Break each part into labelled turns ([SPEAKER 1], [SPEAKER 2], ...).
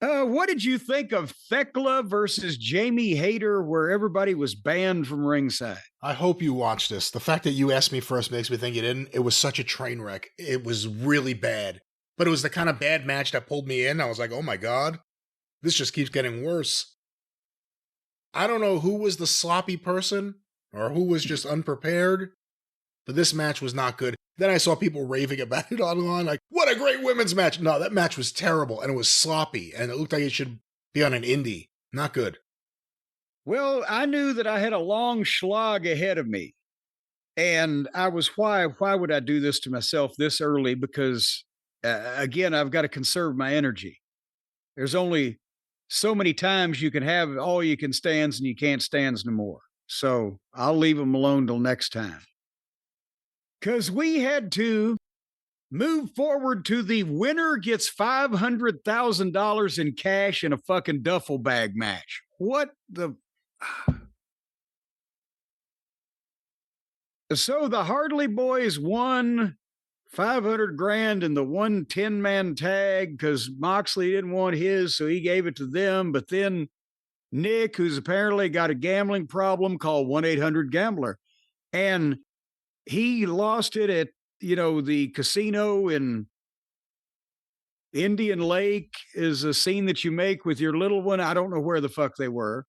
[SPEAKER 1] What did you think of Thekla versus Jamie Hayter, where everybody was banned from ringside?
[SPEAKER 2] I hope you watched this. The fact that you asked me first makes me think you didn't. It was such a train wreck. It was really bad. But it was the kind of bad match that pulled me in. I was like, oh my God, this just keeps getting worse. I don't know who was the sloppy person or who was just unprepared, but this match was not good. Then I saw people raving about it online, like, what a great women's match. No, that match was terrible, and it was sloppy, and it looked like it should be on an indie. Not good.
[SPEAKER 1] Well, I knew that I had a long slog ahead of me. And I was, why would I do this to myself this early? Because again, I've got to conserve my energy. There's only so many times you can have all you can stands and you can't stands no more. So I'll leave them alone till next time. Because we had to move forward to the winner gets $500,000 in cash in a fucking duffel bag match. What the... So the Hardley Boys won 500 grand in the 110-man tag because Moxley didn't want his, so he gave it to them. But then Nick, who's apparently got a gambling problem, called 1-800-GAMBLER. And he lost it at, the casino in Indian Lake is a scene that you make with your little one. I don't know where the fuck they were.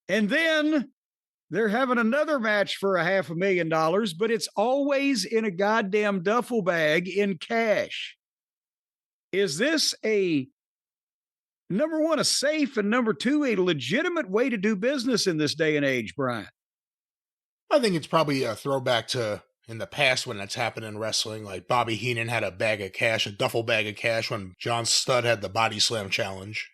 [SPEAKER 1] And then they're having another match for $500,000, but it's always in a goddamn duffel bag in cash. Is this number one, a safe, and number two, a legitimate way to do business in this day and age, Brian?
[SPEAKER 2] I think it's probably a throwback to in the past when that's happened in wrestling. Like Bobby Heenan had a bag of cash, a duffel bag of cash when John Studd had the body slam challenge.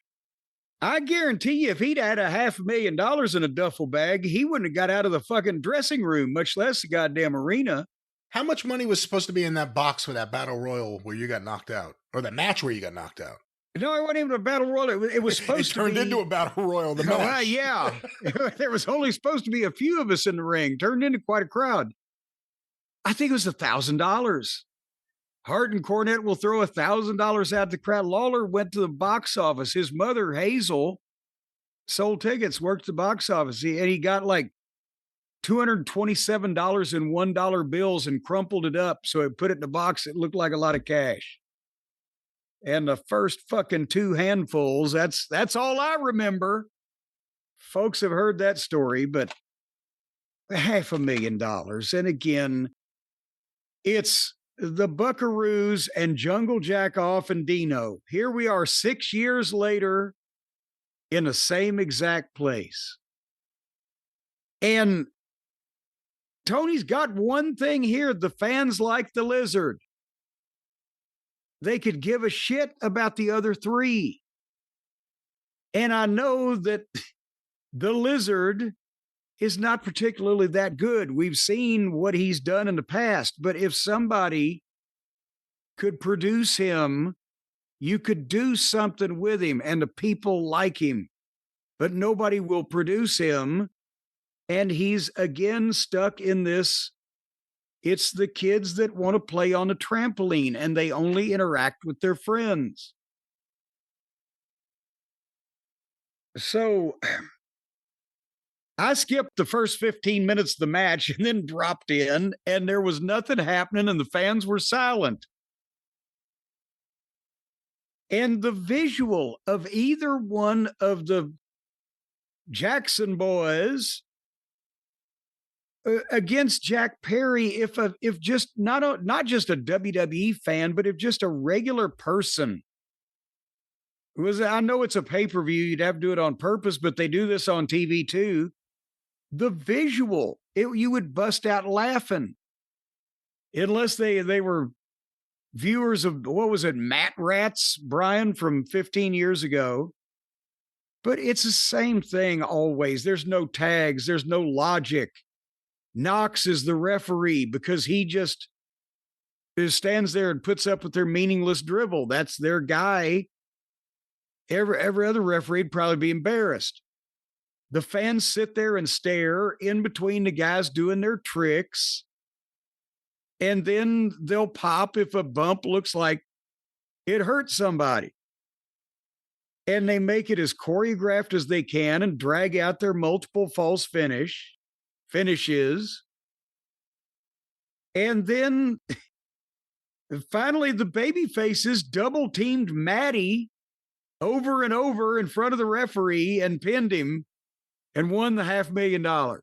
[SPEAKER 1] I guarantee you, if he'd had $500,000 in a duffel bag, he wouldn't have got out of the fucking dressing room, much less the goddamn arena.
[SPEAKER 2] How much money was supposed to be in that box for that battle royal where you got knocked out? Or that match where you got knocked out?
[SPEAKER 1] No, it wasn't even a battle royal. It was supposed to be...
[SPEAKER 2] It turned into a battle royal, the match.
[SPEAKER 1] Yeah. There was only supposed to be a few of us in the ring. Turned into quite a crowd. I think it was $1,000. Hart and Cornette will throw $1,000 at the crowd. Lawler went to the box office. His mother, Hazel, sold tickets, worked the box office, and he got like $227 in $1 bills and crumpled it up. So he put it in a box. It looked like a lot of cash. And the first fucking two handfuls, that's all I remember. Folks have heard that story, but $500,000. And again, it's the Buckaroos and Jungle Jack Off and Dino. Here we are 6 years later in the same exact place. And Tony's got one thing here. The fans like the Lizard. They could give a shit about the other three. And I know that the Lizard is not particularly that good. We've seen what he's done in the past, but if somebody could produce him, you could do something with him, and the people like him, but nobody will produce him. And he's again stuck in this. It's the kids that want to play on a trampoline and they only interact with their friends. So I skipped the first 15 minutes of the match and then dropped in, and there was nothing happening and the fans were silent. And the visual of either one of the Jackson boys against Jack Perry, if just not just a WWE fan, but if just a regular person I know it's a pay-per-view, you'd have to do it on purpose, but they do this on TV too. The visual, you would bust out laughing. Unless they were viewers of, what was it, Matt Rats, Brian, from 15 years ago. But it's the same thing always. There's no tags. There's no logic. Knox is the referee because he just stands there and puts up with their meaningless dribble. That's their guy. Every other referee would probably be embarrassed. The fans sit there and stare in between the guys doing their tricks. And then they'll pop if a bump looks like it hurt somebody. and they make it as choreographed as they can and drag out their multiple false finishes. And then finally, the baby faces double teamed Maddie over and over in front of the referee and pinned him and won the $500,000.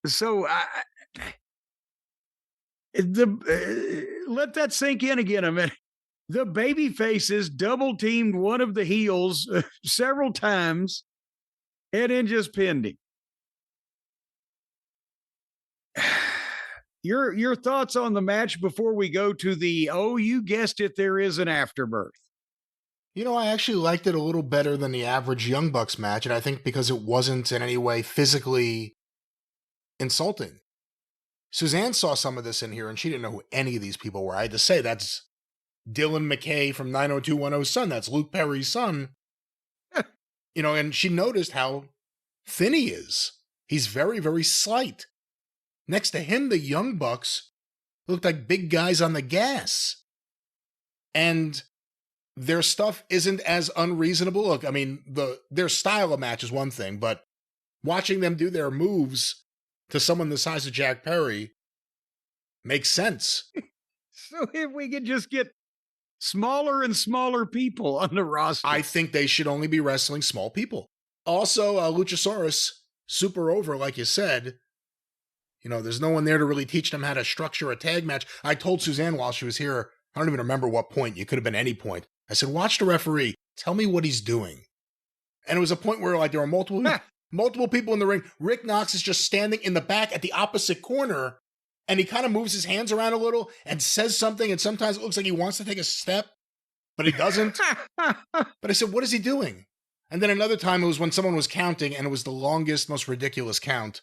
[SPEAKER 1] So let that sink in again a minute. The baby faces double teamed one of the heels several times and then just pinned him. Your thoughts on the match before we go to the, oh, you guessed it, there is an afterbirth.
[SPEAKER 2] You know, I actually liked it a little better than the average Young Bucks match, and I think because it wasn't in any way physically insulting. Suzanne saw some of this in here, and she didn't know who any of these people were. I had to say, that's Dylan McKay from 90210's son. That's Luke Perry's son. You know, and she noticed how thin he is. He's very, very slight. Next to him, the Young Bucks looked like big guys on the gas. And their stuff isn't as unreasonable. Look, I mean, their style of match is one thing, but watching them do their moves to someone the size of Jack Perry makes sense.
[SPEAKER 1] So if we could just get smaller and smaller people on the roster.
[SPEAKER 2] I think they should only be wrestling small people. Also, Luchasaurus, super over, like you said. You know, there's no one there to really teach them how to structure a tag match. I told Suzanne while she was here, I don't even remember what point, it could have been any point. I said, watch the referee. Tell me what he's doing. And it was a point where like there were multiple people in the ring. Rick Knox is just standing in the back at the opposite corner, and he kind of moves his hands around a little and says something, and sometimes it looks like he wants to take a step, but he doesn't. But I said, what is he doing? And then another time it was when someone was counting, and it was the longest, most ridiculous count.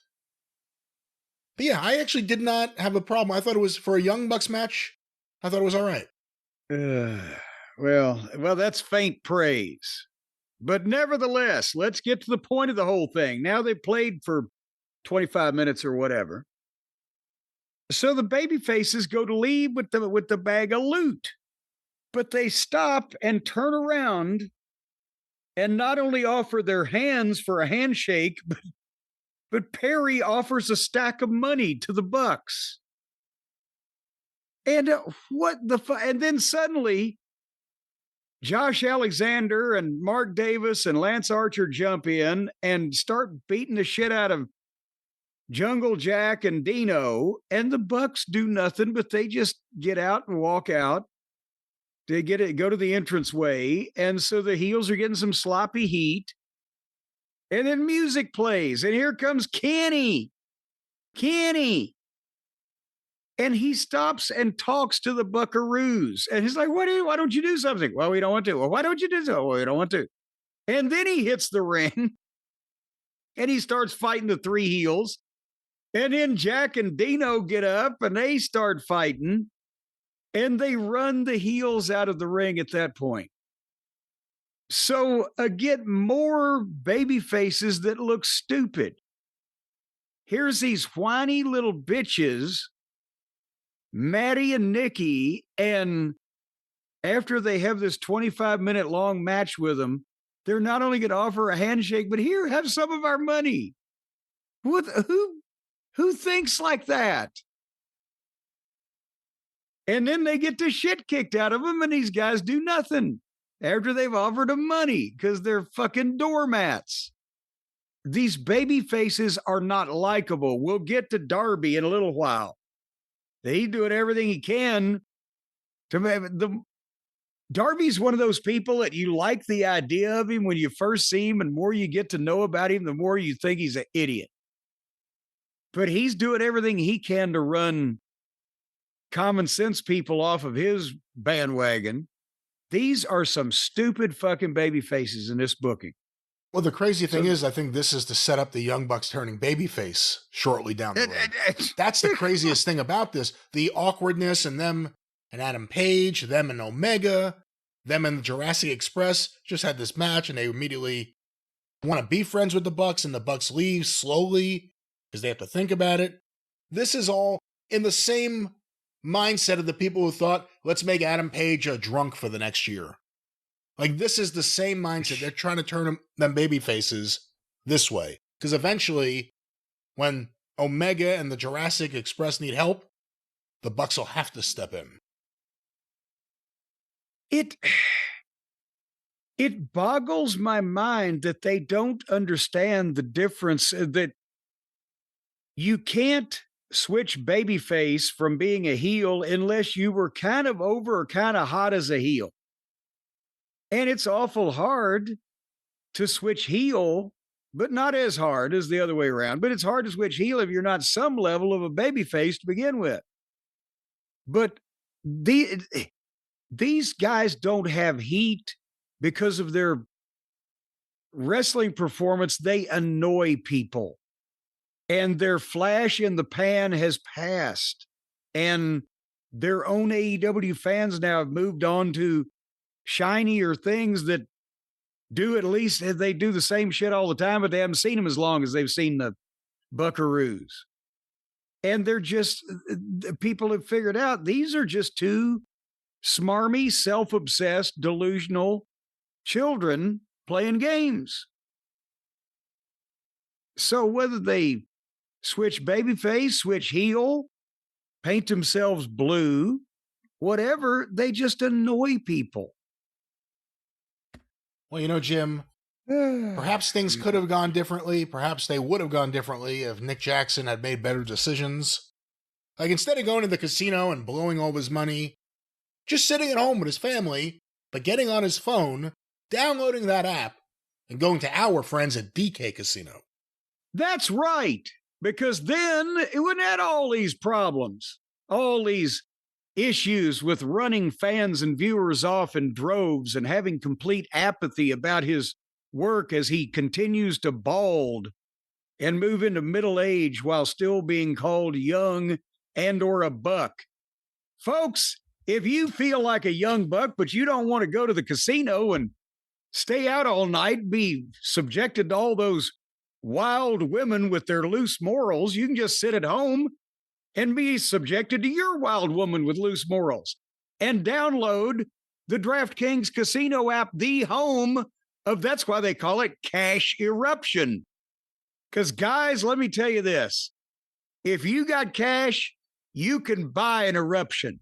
[SPEAKER 2] But yeah, I actually did not have a problem. I thought it was, for a Young Bucks match, I thought it was all right.
[SPEAKER 1] Well, that's faint praise. But nevertheless, let's get to the point of the whole thing. Now they've played for 25 minutes or whatever. So the baby faces go to leave with the bag of loot. But they stop and turn around and not only offer their hands for a handshake, but Perry offers a stack of money to the Bucks. And and then suddenly Josh Alexander and Mark Davis and Lance Archer jump in and start beating the shit out of Jungle Jack and Dino, and the Bucks do nothing, but they just get out and walk out. They go to the entranceway, and so the heels are getting some sloppy heat. And then music plays, and here comes Kenny. And he stops and talks to the Buckaroos. And he's like, why don't you do something? Well, we don't want to. Well, why don't you do so? Well, we don't want to. And then he hits the ring, and he starts fighting the three heels. And then Jack and Dino get up, and they start fighting. And they run the heels out of the ring at that point. So again, more baby faces that look stupid. Here's these whiny little bitches, Maddie and Nikki, and after they have this 25-minute long match with them, they're not only going to offer a handshake, but here, have some of our money. Who thinks like that? And then they get the shit kicked out of them, and these guys do nothing after they've offered them money because they're fucking doormats. These baby faces are not likable. We'll get to Darby in a little while. He's doing everything he can to Darby's one of those people that you like the idea of him when you first see him, and the more you get to know about him, the more you think he's an idiot. But he's doing everything he can to run common sense people off of his bandwagon. These are some stupid fucking baby faces in this booking.
[SPEAKER 2] Well, the crazy thing is, I think this is to set up the Young Bucks turning babyface shortly down the road. That's the craziest thing about this. The awkwardness and them and Adam Page, them and Omega, them and the Jurassic Express just had this match, and they immediately want to be friends with the Bucks, and the Bucks leave slowly because they have to think about it. This is all in the same mindset of the people who thought, let's make Adam Page a drunk for the next year. Like, this is the same mindset. They're trying to turn them baby faces this way. Because eventually, when Omega and the Jurassic Express need help, the Bucks will have to step in.
[SPEAKER 1] It boggles my mind that they don't understand the difference, that you can't switch babyface from being a heel unless you were kind of over or kind of hot as a heel. And it's awful hard to switch heel, but not as hard as the other way around. But it's hard to switch heel if you're not some level of a babyface to begin with. But these guys don't have heat because of their wrestling performance. They annoy people. And their flash in the pan has passed. And their own AEW fans now have moved on to shinier things that do, at least they do the same shit all the time, but they haven't seen them as long as they've seen the Buckaroos. And they're just, people have figured out these are just two smarmy, self-obsessed, delusional children playing games. So whether they switch babyface, switch heel, paint themselves blue, whatever, they just annoy people.
[SPEAKER 2] Well, you know, Jim, perhaps things could have gone differently. Perhaps they would have gone differently if Nick Jackson had made better decisions. Like, instead of going to the casino and blowing all his money, just sitting at home with his family, but getting on his phone, downloading that app, and going to our friends at DK Casino.
[SPEAKER 1] That's right, because then it wouldn't have all these problems, all these issues with running fans and viewers off in droves and having complete apathy about his work as he continues to bald and move into middle age while still being called young and or a buck. Folks, if you feel like a young buck, but you don't want to go to the casino and stay out all night, be subjected to all those wild women with their loose morals, you can just sit at home and be subjected to your wild woman with loose morals and download the DraftKings Casino app, the home of, that's why they call it cash eruption. Because guys, let me tell you this, if you got cash, you can buy an eruption.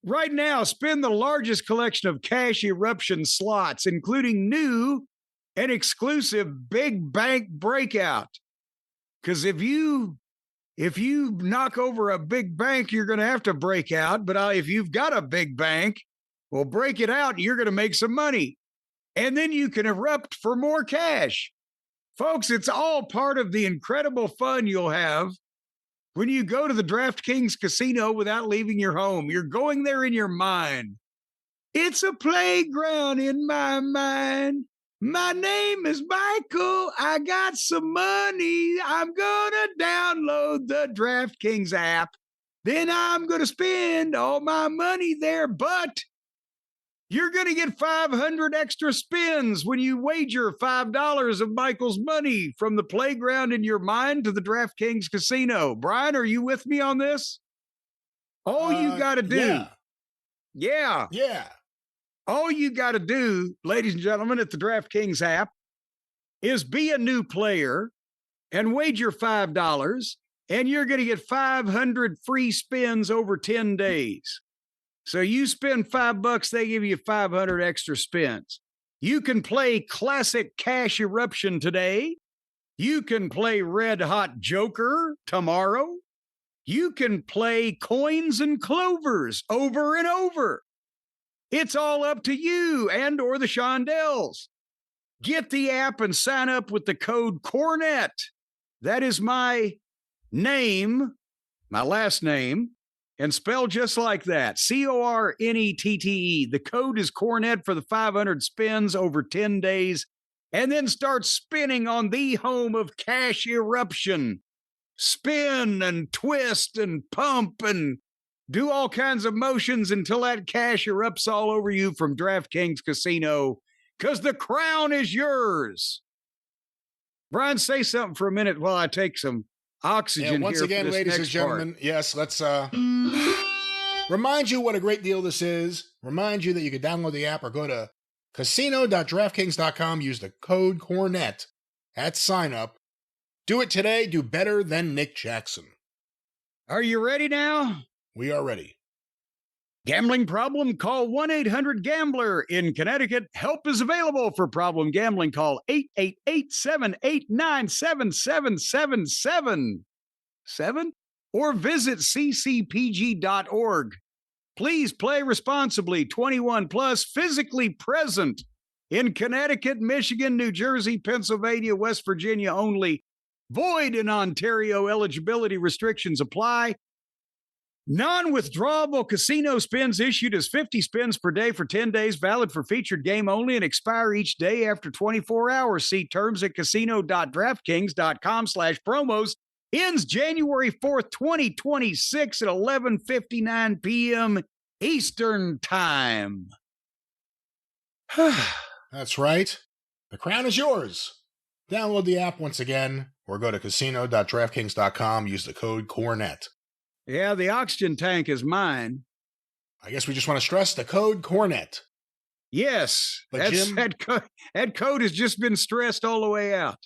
[SPEAKER 1] Right now, spin the largest collection of cash eruption slots, including new and exclusive big bank breakout. Because if you knock over a big bank, you're going to have to break out. But if you've got a big bank, well, break it out. You're going to make some money. And then you can erupt for more cash. Folks, it's all part of the incredible fun you'll have when you go to the DraftKings Casino without leaving your home. You're going there in your mind. It's a playground in my mind. My name is Michael. I got some money. I'm going to download the DraftKings app. Then I'm going to spend all my money there. But you're going to get 500 extra spins when you wager $5 of Michael's money from the playground in your mind to the DraftKings Casino. Brian, are you with me on this? All you got to do. Yeah. All you got to do, ladies and gentlemen, at the DraftKings app is be a new player and wager $5, and you're going to get 500 free spins over 10 days. So you spend $5, they give you 500 extra spins. You can play classic cash eruption today. You can play Red Hot Joker tomorrow. You can play coins and clovers over and over. It's all up to you and or the Shondells. Get the app and sign up with the code Cornette. That is my name, my last name, and spelled just like that. Cornette. The code is Cornette for the 500 spins over 10 days. And then start spinning on the home of cash eruption. Spin and twist and pump and do all kinds of motions until that cash erupts all over you from DraftKings Casino, because the crown is yours. Brian, say something for a minute while I take some oxygen.
[SPEAKER 2] Once again, ladies and gentlemen, yes, let's remind you what a great deal this is. Remind you that you can download the app or go to Casino.DraftKings.com. Use the code Cornette at sign up. Do it today. Do better than Nick Jackson.
[SPEAKER 1] Are you ready now?
[SPEAKER 2] We are ready.
[SPEAKER 1] Gambling problem? Call 1-800-GAMBLER. In Connecticut, help is available for problem gambling. Call 888-789-7777 or visit ccpg.org. Please play responsibly. 21 plus, physically present in Connecticut, Michigan, New Jersey, Pennsylvania, West Virginia only. Void in Ontario. Eligibility restrictions apply. Non-withdrawable casino spins issued as 50 spins per day for 10 days, valid for featured game only, and expire each day after 24 hours. See terms at casino.draftkings.com/promos. Ends January 4th, 2026 at 11:59 p.m. Eastern Time.
[SPEAKER 2] That's right. The crown is yours. Download the app once again, or go to casino.draftkings.com. Use the code Cornette.
[SPEAKER 1] Yeah, the oxygen tank is mine.
[SPEAKER 2] I guess we just want to stress the code Cornette.
[SPEAKER 1] Yes,
[SPEAKER 2] But Jim,
[SPEAKER 1] that code has just been stressed all the way out.